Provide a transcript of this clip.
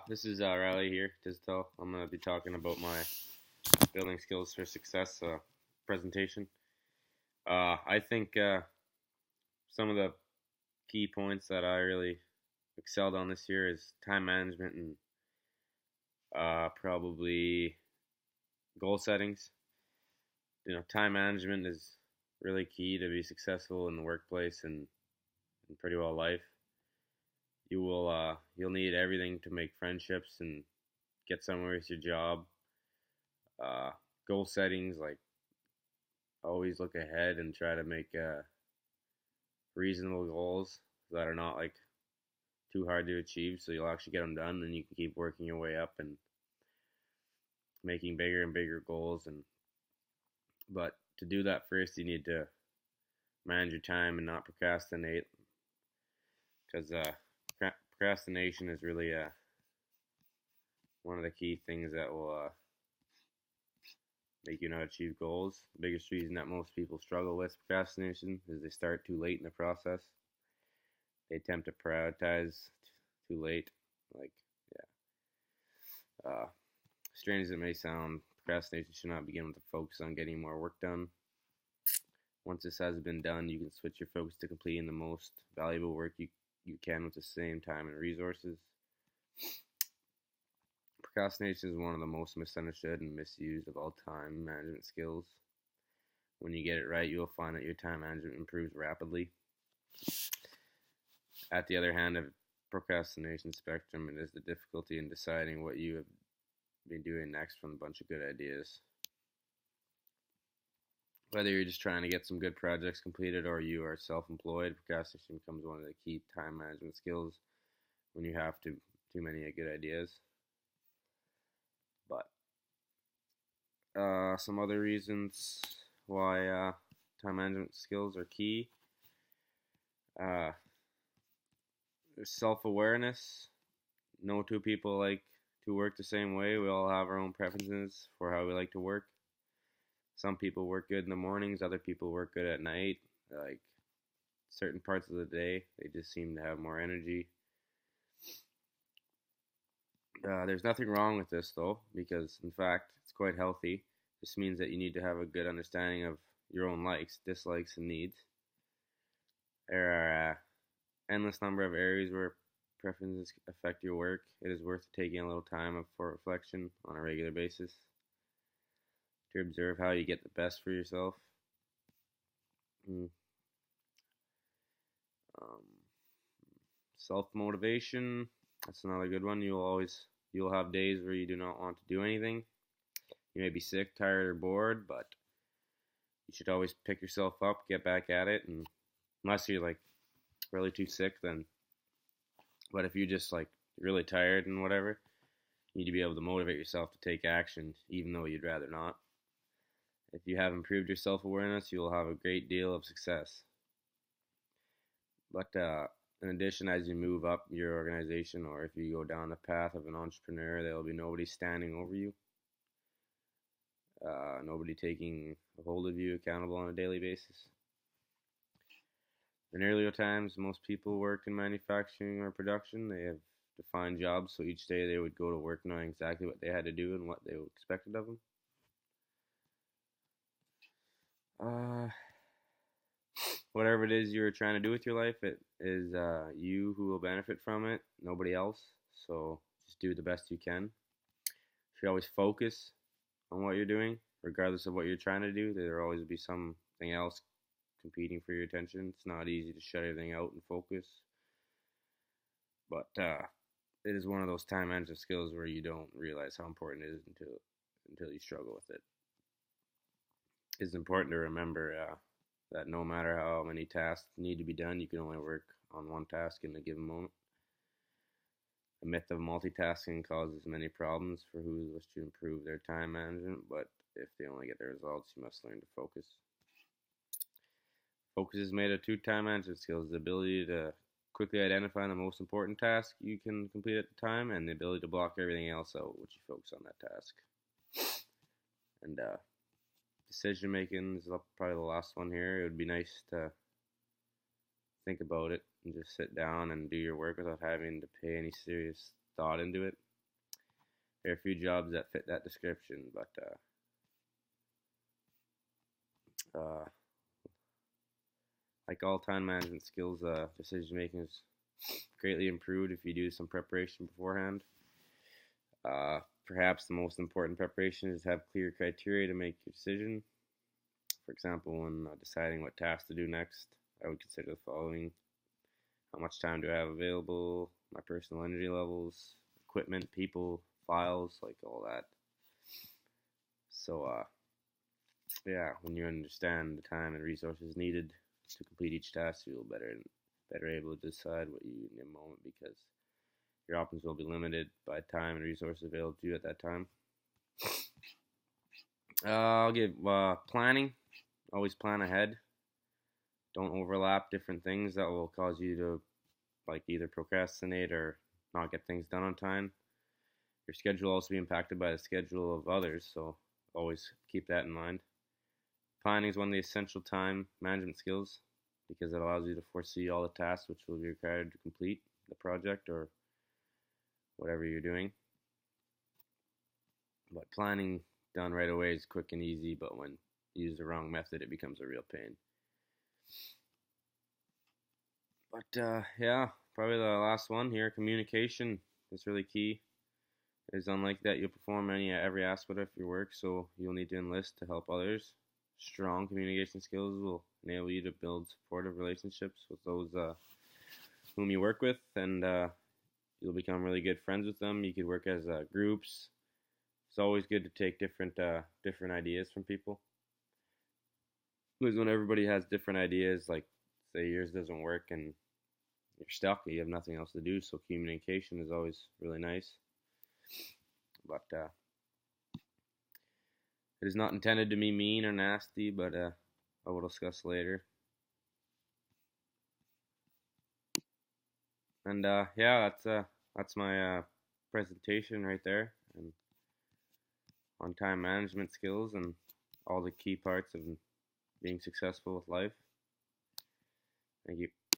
This is Riley here. Tisdale. I'm gonna be talking about my building skills for success presentation. I think some of the key points that I really excelled on this year is time management and probably goal settings. Time management is really key to be successful in the workplace and pretty well life. You'll need everything to make friendships and get somewhere with your job. Uh, Goal settings, like, always look ahead and try to make reasonable goals that are not like too hard to achieve, so you'll actually get them done, and you can keep working your way up and making bigger and bigger goals. But to do that, first you need to manage your time and not procrastinate, because procrastination is really one of the key things that will make you not achieve goals. The biggest reason that most people struggle with procrastination is they start too late in the process. They attempt to prioritize too late. Like, yeah. Strange as it may sound, procrastination should not begin with a focus on getting more work done. Once this has been done, you can switch your focus to completing the most valuable work you can with the same time and resources. Procrastination is one of the most misunderstood and misused of all time management skills. When you get it right, you will find that your time management improves rapidly. At the other hand of procrastination spectrum, it is the difficulty in deciding what you have been doing next from a bunch of good ideas. Whether you're just trying to get some good projects completed or you are self-employed, procrastination becomes one of the key time management skills when you have too many good ideas. But some other reasons why time management skills are key. There's self-awareness. No two people like to work the same way. We all have our own preferences for how we like to work. Some people work good in the mornings, other people work good at night. Like, certain parts of the day, they just seem to have more energy. There's nothing wrong with this, though, because, in fact, it's quite healthy. This means that you need to have a good understanding of your own likes, dislikes, and needs. There are endless number of areas where preferences affect your work. It is worth taking a little time for reflection on a regular basis to observe how you get the best for yourself. Self-motivation, that's another good one. You'll have days where you do not want to do anything. You may be sick, tired, or bored, but you should always pick yourself up, get back at it, and unless you're like really too sick, then. But if you're just like really tired and whatever, you need to be able to motivate yourself to take action, even though you'd rather not. If you have improved your self-awareness, you will have a great deal of success. But in addition, as you move up your organization, or if you go down the path of an entrepreneur, there will be nobody standing over you, nobody taking a hold of you accountable on a daily basis. In earlier times, most people worked in manufacturing or production. They have defined jobs, so each day they would go to work knowing exactly what they had to do and what they expected of them. Whatever it is you're trying to do with your life, it is you who will benefit from it, nobody else. So just do the best you can. You should always focus on what you're doing, regardless of what you're trying to do. There will always be something else competing for your attention. It's not easy to shut everything out and focus. But it is one of those time management skills where you don't realize how important it is until you struggle with it. It's important to remember that no matter how many tasks need to be done, you can only work on one task in a given moment. The myth of multitasking causes many problems for who wish to improve their time management, but if they only get the results, you must learn to focus. Focus is made of two time management skills: the ability to quickly identify the most important task you can complete at the time, and the ability to block everything else out once you focus on that task. And decision making is probably the last one here. It would be nice to think about it and just sit down and do your work without having to pay any serious thought into it. There are a few jobs that fit that description, but like all time management skills, decision making is greatly improved if you do some preparation beforehand. Perhaps the most important preparation is to have clear criteria to make your decision. For example, when deciding what task to do next, I would consider the following: how much time do I have available, my personal energy levels, equipment, people, files, like all that. So, yeah, when you understand the time and resources needed to complete each task, you'll better able to decide what you need in a moment, because your options will be limited by time and resources available to you at that time. I'll give planning. Always plan ahead. Don't overlap different things that will cause you to like either procrastinate or not get things done on time. Your schedule will also be impacted by the schedule of others, so always keep that in mind. Planning is one of the essential time management skills because it allows you to foresee all the tasks which will be required to complete the project or whatever you're doing. But planning done right away is quick and easy, but when you use the wrong method, it becomes a real pain. But yeah, probably the last one here, communication is really key. It is unlikely that you'll perform every aspect of your work, so you'll need to enlist to help others. Strong communication skills will enable you to build supportive relationships with those whom you work with, and you'll become really good friends with them. You could work as groups. It's always good to take different ideas from people, because when everybody has different ideas, like say yours doesn't work and you're stuck, you have nothing else to do. So communication is always really nice. But it is not intended to be mean or nasty, but I will discuss later. And yeah, that's my presentation right there, and on time management skills and all the key parts of being successful with life. Thank you.